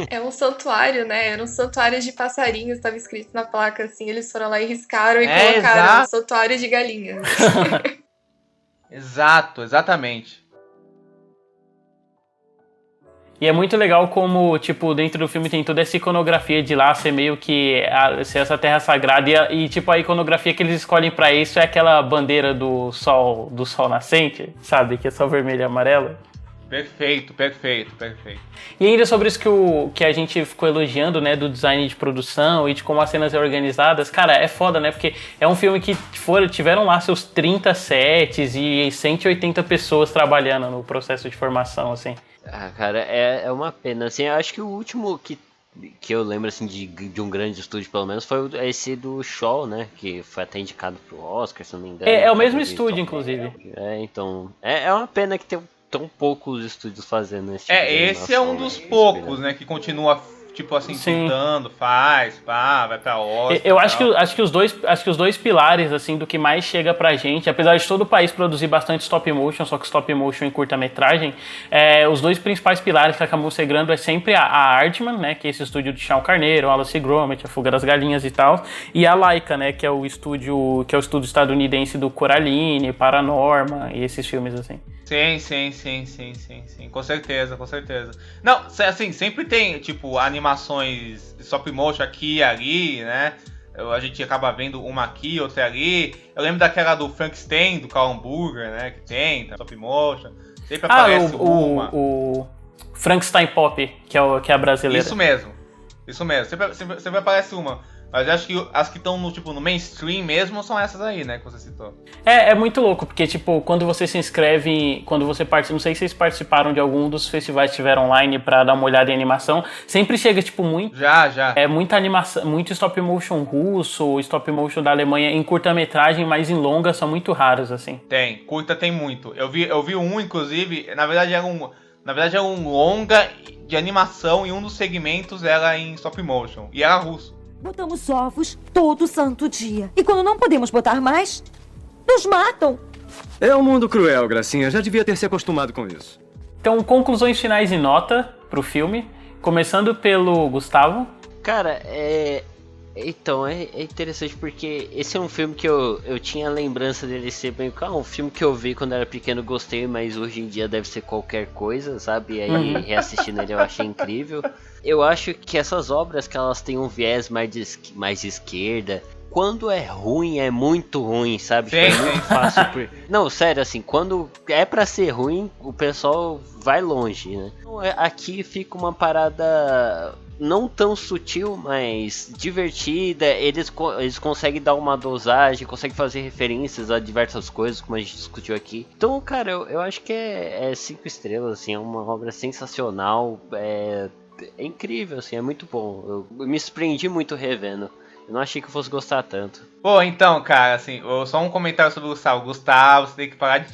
É um santuário, né? Era um santuário de passarinhos, estava escrito na placa, assim. Eles foram lá e riscaram e colocaram exato. Um santuário de galinhas. Exato, exatamente. E é muito legal como, tipo, dentro do filme tem toda essa iconografia de lá ser meio que ser essa terra sagrada e, tipo, a iconografia que eles escolhem pra isso é aquela bandeira do sol nascente, sabe? Que é só vermelho e amarelo. Perfeito. E ainda sobre isso que a gente ficou elogiando, né, do design de produção e de como as cenas são organizadas, cara, é foda, né, porque é um filme que tiveram lá seus 30 sets e 180 pessoas trabalhando no processo de formação, assim. Ah, cara, é uma pena, assim, eu acho que o último que eu lembro, assim, de um grande estúdio, pelo menos, foi esse do Shaw, né, que foi até indicado pro Oscar, se não me engano. É o mesmo estúdio, inclusive. Então, é uma pena que tem tão poucos estúdios fazendo esse tipo de esse é um dos poucos, né, que continua, tipo assim, tentando, vai pra Oscar. Eu acho que os dois pilares, assim, do que mais chega pra gente, apesar de todo o país produzir bastante stop motion, só que stop motion em curta-metragem, os dois principais pilares que acabam segurando é sempre a Aardman, né, que é esse estúdio de Sean Carneiro, Wallace e Gromit, A Fuga das Galinhas e tal, e a Laika, né, que é o estúdio estadunidense do Coraline, Paranorma e esses filmes, assim. Sim, com certeza. Não, assim, sempre tem, tipo, animações stop motion aqui e ali, né? A gente acaba vendo uma aqui, outra ali. Eu lembro daquela do Frankenstein, do Karl Hamburger, né? Que tem stop motion. Sempre aparece o Frankenstein Pop, que é a brasileira. Isso mesmo. Sempre aparece uma. Mas eu acho que as que estão no mainstream mesmo são essas aí, né, que você citou. É muito louco, porque, tipo, quando você se inscreve, quando você participa, não sei se vocês participaram de algum dos festivais que tiveram online pra dar uma olhada em animação, sempre chega, tipo, muito... Já. Muita animação, muito stop motion russo, stop motion da Alemanha em curta-metragem, mas em longa são muito raros, assim. Curta tem muito. Eu vi um, inclusive, na verdade era um longa de animação e um dos segmentos era em stop motion, e era russo. Botamos ovos todo santo dia. E quando não podemos botar mais, nos matam. É um mundo cruel, Gracinha. Já devia ter se acostumado com isso. Então, conclusões finais e nota pro filme. Começando pelo Gustavo. Cara, então, é interessante porque esse é um filme que eu tinha lembrança dele ser bem... um filme que eu vi quando era pequeno, gostei, mas hoje em dia deve ser qualquer coisa, sabe? E aí, reassistindo ele, eu achei incrível. Eu acho que essas obras que elas têm um viés mais de esquerda, quando é ruim, é muito ruim, sabe? Sim. É muito fácil. Não, sério, assim, quando é pra ser ruim, o pessoal vai longe, né? Aqui fica uma parada... não tão sutil, mas divertida. Eles conseguem dar uma dosagem, conseguem fazer referências a diversas coisas, como a gente discutiu aqui. Então, cara, eu acho que é 5 estrelas, assim, é uma obra sensacional, é incrível, assim, é muito bom. Eu me surpreendi muito revendo. Eu não achei que eu fosse gostar tanto. Pô, então, cara, assim, só um comentário sobre o Gustavo. Gustavo, você tem que parar de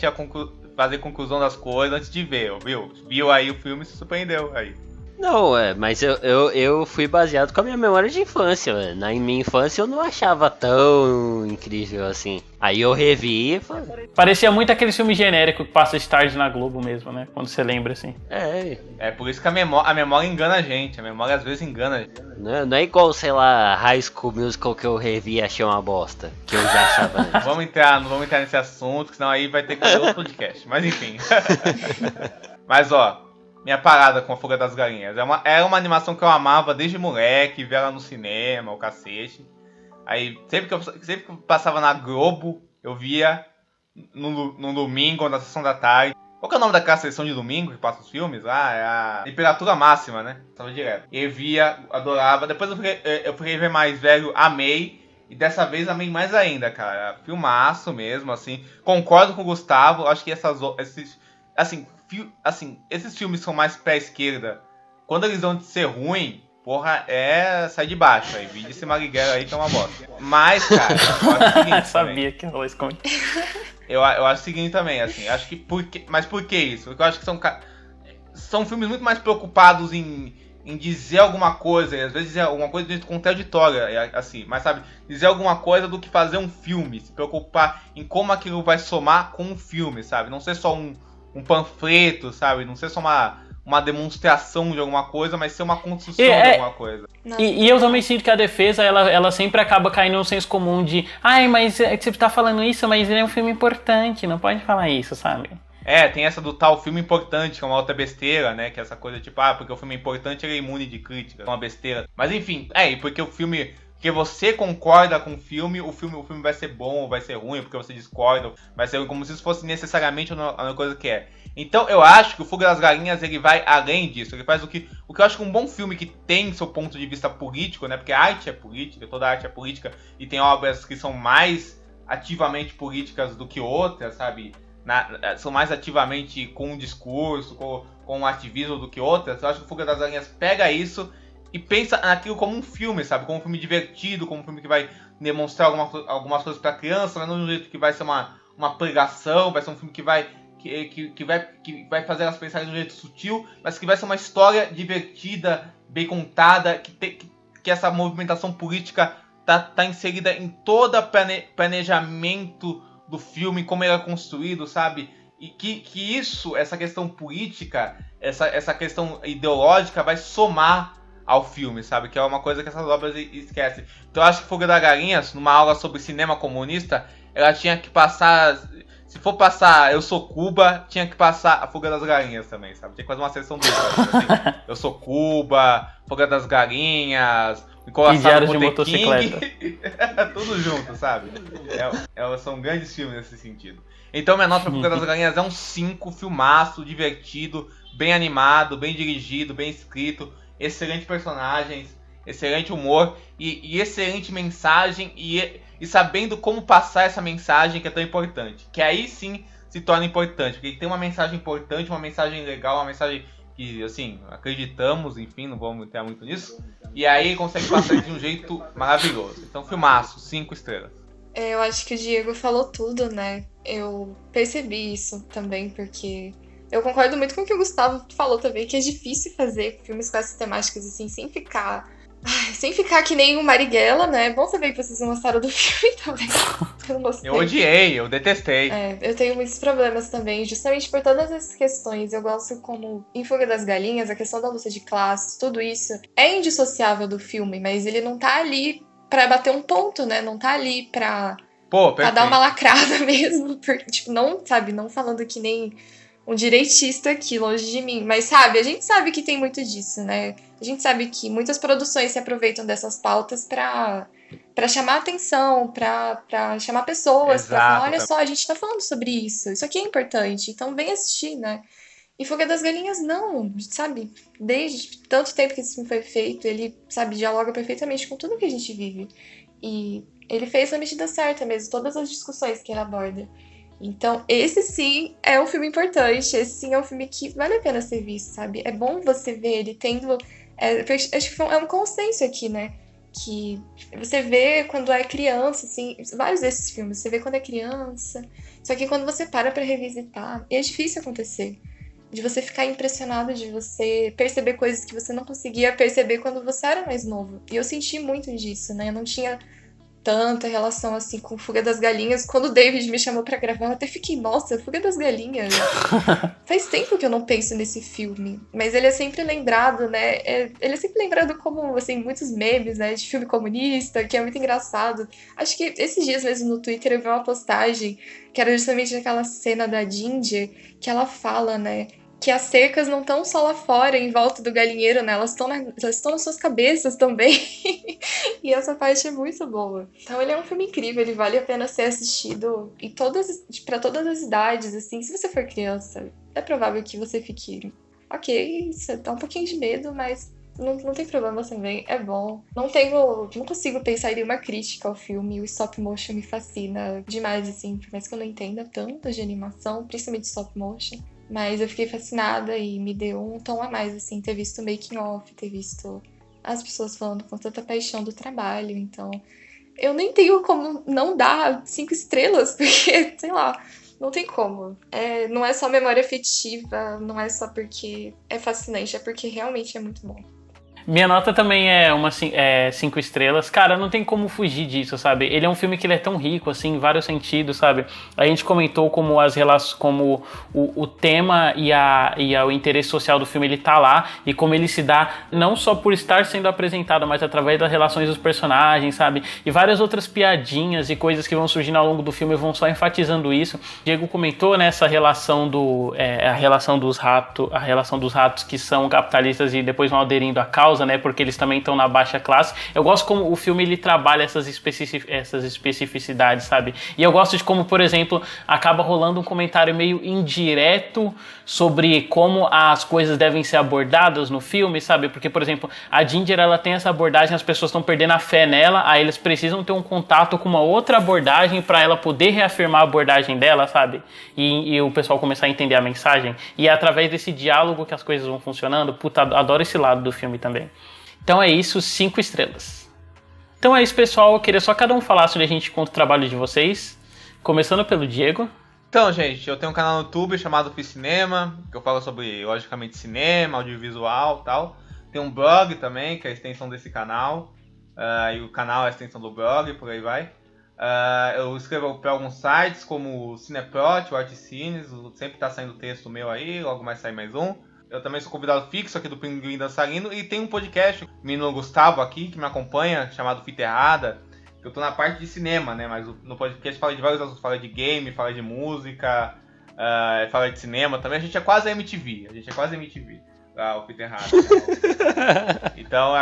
fazer conclusão das coisas antes de ver, viu? Viu aí o filme e se surpreendeu aí. Não, mas eu fui baseado com a minha memória de infância, na minha infância eu não achava tão incrível assim. Aí eu revi e falei... Parecia muito aquele filme genérico que passa de tarde na Globo mesmo, né? Quando você lembra, assim. É por isso que a memória engana a gente. A memória às vezes engana a gente. Não é igual, sei lá, High School Musical que eu revi e achei uma bosta. Que eu já achava antes. Não vamos entrar nesse assunto, senão aí vai ter que fazer outro podcast. Mas enfim. Mas ó... minha parada com A Fuga das Galinhas. Era uma animação que eu amava desde moleque, ver ela no cinema, o cacete. Aí, sempre que eu passava na Globo, eu via no domingo, na sessão da tarde. Qual que é o nome daquela sessão de domingo que passa os filmes? É a Temperatura Máxima, né? Tava direto. E via, adorava. Depois eu fui ver mais velho, amei. E dessa vez amei mais ainda, cara. Filmaço mesmo, assim. Concordo com o Gustavo, acho que esses filmes são mais pré-esquerda. Quando eles vão ser ruim, porra, sai de baixo aí. Vídeo esse Marighella aí que é uma bosta. Mas, cara, eu acho o seguinte. Sabia que rolou esse comentário. Eu acho o seguinte também, assim. Acho que mas por que isso? Porque eu acho que são filmes muito mais preocupados em dizer alguma coisa, e às vezes dizer alguma coisa dentro contraditória, assim, mas sabe, dizer alguma coisa do que fazer um filme, se preocupar em como aquilo vai somar com um filme, sabe? Não ser só um panfleto, sabe? Não ser só uma demonstração de alguma coisa, mas ser uma construção de alguma coisa. E eu também sinto que a defesa, ela sempre acaba caindo no senso comum de mas você tá falando isso, mas ele é um filme importante, não pode falar isso, sabe? Tem essa do tal filme importante, que é uma outra besteira, né? Que é essa coisa tipo, porque o filme é importante, ele é imune de crítica, é uma besteira. Mas enfim, e porque o filme... Porque você concorda com o filme vai ser bom ou vai ser ruim, porque você discorda, vai ser como se isso fosse necessariamente uma coisa que é. Então eu acho que o Fuga das Galinhas, ele vai além disso, ele faz o que eu acho que um bom filme que tem seu ponto de vista político, né? Porque a arte é política, toda arte é política, e tem obras que são mais ativamente políticas do que outras, sabe? São mais ativamente com um discurso, com um ativismo do que outras. Eu acho que o Fuga das Galinhas pega isso e pensa naquilo como um filme, sabe? Como um filme divertido, como um filme que vai demonstrar algumas coisas pra criança, mas não de um jeito que vai ser uma pregação, vai ser um filme que vai fazer elas pensarem de um jeito sutil, mas que vai ser uma história divertida, bem contada, que essa movimentação política tá inserida em todo o planejamento do filme, como ele é construído, sabe? E que essa questão política, essa questão ideológica vai somar ao filme, sabe? Que é uma coisa que essas obras esquecem. Então eu acho que Fuga das Galinhas, numa aula sobre cinema comunista, ela tinha que passar... Se for passar Eu Sou Cuba, tinha que passar a Fuga das Galinhas também, sabe? Tinha que fazer uma sessão dupla. Assim, Eu Sou Cuba, Fuga das Galinhas, E Diários de Motocicleta. Tudo junto, sabe? São grandes filmes nesse sentido. Então minha nota pra Fuga das Galinhas é um 5, filmaço, divertido, bem animado, bem dirigido, bem escrito, excelente personagens, excelente humor e excelente mensagem e sabendo como passar essa mensagem que é tão importante. Que aí sim se torna importante, porque tem uma mensagem importante, uma mensagem legal, uma mensagem que, assim, acreditamos, enfim, não vamos entrar muito nisso. E aí consegue passar de um jeito maravilhoso. Então, filmaço, 5 estrelas. Eu acho que o Diego falou tudo, né? Eu percebi isso também, porque eu concordo muito com o que o Gustavo falou também, que é difícil fazer filmes com essas temáticas assim, sem ficar que nem o Marighella, né? É bom saber que vocês não gostaram do filme também. Eu não gostei. Eu odiei, eu detestei. Eu tenho muitos problemas também, justamente por todas essas questões. Eu gosto como em Fuga das Galinhas, a questão da luta de classes, tudo isso é indissociável do filme, mas ele não tá ali pra bater um ponto, né? Não tá ali pra dar uma lacrada mesmo. Porque, tipo, não falando que nem um direitista aqui, longe de mim. Mas, sabe, a gente sabe que tem muito disso, né? A gente sabe que muitas produções se aproveitam dessas pautas pra chamar atenção, pra chamar pessoas, pra falar, olha só, a gente tá falando sobre isso aqui é importante, então vem assistir, né? E Fuga das Galinhas não, sabe? Desde tanto tempo que esse filme foi feito, ele, sabe, dialoga perfeitamente com tudo que a gente vive. E ele fez a medida certa mesmo, todas as discussões que ele aborda. Então, esse sim é um filme importante, esse sim é um filme que vale a pena ser visto, sabe? É bom você ver ele tendo... acho que é um consenso aqui, né? Que você vê quando é criança, assim, vários desses filmes, você vê quando é criança, só que quando você para pra revisitar, é difícil acontecer. De você ficar impressionado, de você perceber coisas que você não conseguia perceber quando você era mais novo. E eu senti muito disso, né? Eu não tinha tanta relação assim com Fuga das Galinhas. Quando o David me chamou pra gravar, eu até fiquei, nossa, Fuga das Galinhas. Faz tempo que eu não penso nesse filme. Mas ele é sempre lembrado, né? Ele é sempre lembrado como, assim, muitos memes, né? De filme comunista, que é muito engraçado. Acho que esses dias mesmo no Twitter eu vi uma postagem que era justamente aquela cena da Ginger, que ela fala, né? Que as cercas não estão só lá fora, em volta do galinheiro, né? Elas estão nas suas cabeças também. E essa parte é muito boa. Então ele é um filme incrível, ele vale a pena ser assistido pra todas as idades, assim. Se você for criança, é provável que você fique... Ok, você dá um pouquinho de medo, mas não tem problema também, é bom. Não consigo pensar em nenhuma crítica ao filme. O stop motion me fascina demais, assim. Por mais que eu não entenda tanto de animação, principalmente stop motion. Mas eu fiquei fascinada e me deu um tom a mais, assim, ter visto o making of, ter visto as pessoas falando com tanta paixão do trabalho. Então, eu nem tenho como não dar 5 estrelas, porque, sei lá, não tem como. Não é só memória afetiva, não é só porque é fascinante, é porque realmente é muito bom. Minha nota também é 5 estrelas. Cara, não tem como fugir disso, sabe? Ele é um filme que ele é tão rico, assim, em vários sentidos, sabe? A gente comentou como as relações, como o tema e o interesse social do filme, ele tá lá, e como ele se dá não só por estar sendo apresentado, mas através das relações dos personagens, sabe? E várias outras piadinhas e coisas que vão surgindo ao longo do filme vão só enfatizando isso. O Diego comentou nessa relação a relação dos ratos que são capitalistas e depois vão aderindo à causa, né? Porque eles também estão na baixa classe. Eu gosto como o filme ele trabalha essas especificidades, sabe? E eu gosto de como, por exemplo, acaba rolando um comentário meio indireto sobre como as coisas devem ser abordadas no filme, sabe? Porque, por exemplo, a Ginger, ela tem essa abordagem, as pessoas estão perdendo a fé nela, aí eles precisam ter um contato com uma outra abordagem para ela poder reafirmar a abordagem dela, sabe? E o pessoal começar a entender a mensagem. E é através desse diálogo que as coisas vão funcionando. Puta, adoro esse lado do filme também. Então é isso, 5 estrelas. Então é isso, pessoal. Eu queria só cada um falar sobre a gente conta o trabalho de vocês. Começando pelo Diego. Então, gente, eu tenho um canal no YouTube chamado Fiz Cinema, que eu falo sobre, logicamente, cinema, audiovisual e tal. Tem um blog também, que é a extensão desse canal. E o canal é a extensão do blog, por aí vai. Eu escrevo para alguns sites, como o Cineprot, o Artcines, sempre tá saindo texto meu aí, logo mais sai mais um. Eu também sou convidado fixo aqui do Pinguim Dançarino, e tem um podcast, o menino Gustavo aqui, que me acompanha, chamado Fita Errada. Eu tô na parte de cinema, né, mas no podcast fala de vários assuntos, fala de game, fala de música, fala de cinema também. A gente é quase MTV, o Fita Errada. Então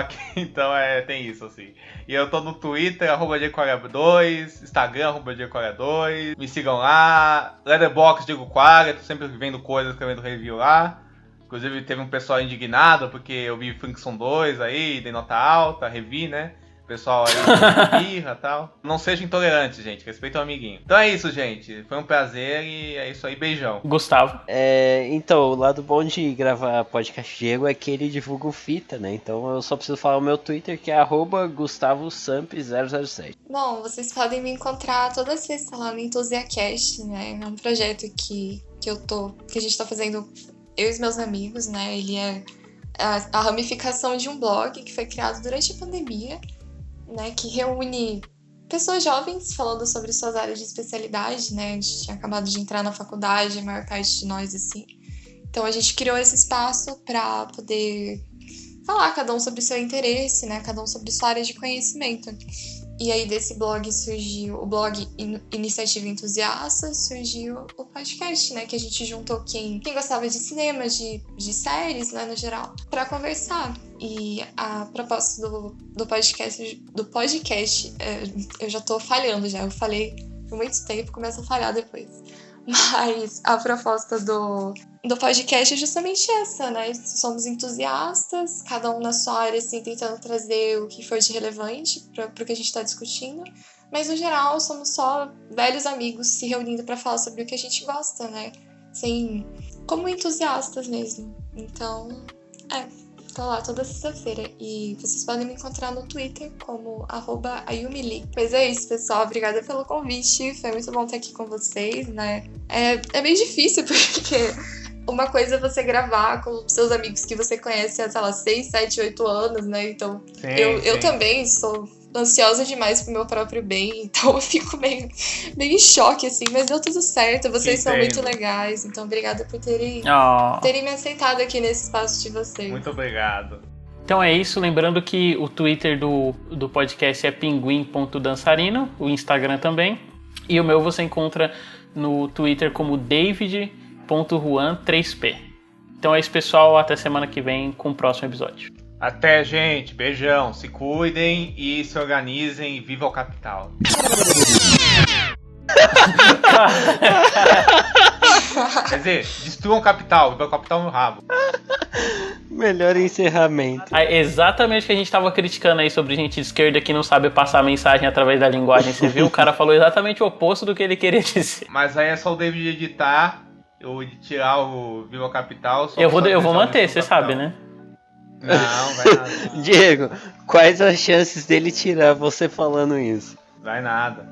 tem isso, assim. E eu tô no Twitter, @DiegoQuaria2, Instagram, @DiegoQuaria2. Me sigam lá. Letterboxd, Diego Quaria, tô sempre vendo coisas, escrevendo review lá. Inclusive teve um pessoal indignado porque eu vi Funkson 2 aí, dei nota alta, revi, né? Pessoal aí, birra e tal. Não seja intolerante, gente. Respeita o amiguinho. Então é isso, gente. Foi um prazer e é isso aí. Beijão. Gustavo. Então, o lado bom de gravar podcast Diego é que ele divulga o Fita, né? Então eu só preciso falar o meu Twitter, que é @GustavoSamp007. Bom, vocês podem me encontrar toda sexta lá no Enthusiacast, né? É um projeto que a gente tá fazendo, eu e os meus amigos, né? Ele é a ramificação de um blog que foi criado durante a pandemia, né, que reúne pessoas jovens falando sobre suas áreas de especialidade, né? A gente tinha acabado de entrar na faculdade, a maior parte de nós, assim. Então a gente criou esse espaço para poder falar cada um sobre o seu interesse, né? Cada um sobre sua área de conhecimento. E aí desse blog surgiu o blog Iniciativa Entusiasta, surgiu o podcast, né? Que a gente juntou quem gostava de cinema, de séries, né, no geral, para conversar. E a proposta do podcast, eu já tô falhando já. Eu falei por muito tempo, começo a falhar depois. Mas a proposta do podcast é justamente essa, né? Somos entusiastas, cada um na sua área, assim, tentando trazer o que for de relevante para o que a gente está discutindo. Mas, no geral, somos só velhos amigos se reunindo para falar sobre o que a gente gosta, né? Assim, como entusiastas mesmo. Então, tô lá toda sexta-feira. E vocês podem me encontrar no Twitter como @ayumili. Pois é isso, pessoal. Obrigada pelo convite. Foi muito bom estar aqui com vocês, né? É bem difícil, porque uma coisa é você gravar com seus amigos que você conhece há, sei lá, 6, 7, 8 anos, né? Então, eu também sou ansiosa demais pro meu próprio bem, então eu fico meio em choque, assim, mas deu tudo certo, vocês são muito legais, então obrigada por terem me aceitado aqui nesse espaço de vocês. Muito obrigado. Então é isso, lembrando que o Twitter do podcast é pinguim.dançarino, o Instagram também, e o meu você encontra no Twitter como david.juan3p. Então é isso, pessoal, até semana que vem com o próximo episódio. Até, gente. Beijão. Se cuidem e se organizem. Viva o capital. Quer dizer, destruam o capital. Viva o capital no rabo. Melhor encerramento. Exatamente o que a gente tava criticando aí sobre gente de esquerda que não sabe passar a mensagem através da linguagem. Você viu? O cara falou exatamente o oposto do que ele queria dizer. Mas aí é só o David editar ou de tirar o Viva o capital. Eu vou manter, você sabe, né? Não, vai nada. Diego, quais as chances dele tirar você falando isso? Vai nada.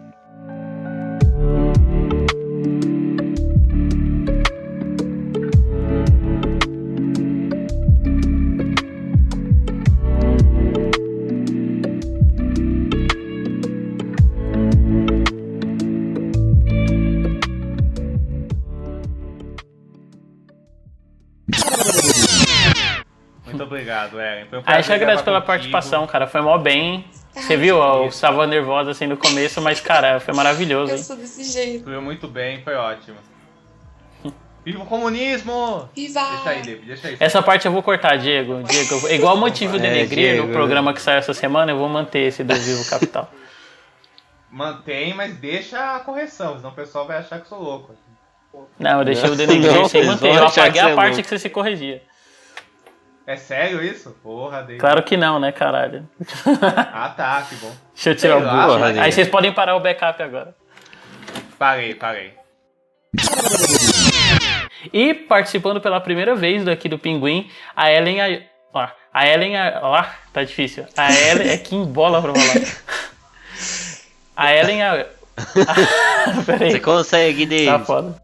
obrigado, Eren. Foi um Ah, prazer eu te agradeço gravar pela contigo. participação, cara. Foi mó bem. Você viu? Eu estava nervosa assim no começo, mas, cara, foi maravilhoso. Eu Hein? sou desse jeito. Foi muito bem, foi ótimo. Viva o comunismo! Viva! Deixa aí, Lipe, deixa aí. Essa parte eu vou cortar, Diego. Igual o motivo de denegrir Diego. no programa que saiu essa semana, eu vou manter esse do Vivo Capital. Mantém, mas deixa a correção, senão o pessoal vai achar que sou louco. Não, eu deixei o denegrir Não, sem eles manter. vão Eu achar apaguei que a você parte não. que você se corrigia. É sério isso? Porra, David. Claro que não, né, caralho? Ah, tá, que bom. Deixa eu tirar o Sei lá, bucho. mas- Aí vocês podem parar o backup agora. Parei. E participando pela primeira vez daqui do Pinguim, a Ellen... Ó, tá difícil. A Ellen... É que embola pra falar. A Ellen... Peraí. Você consegue, David. Tá foda.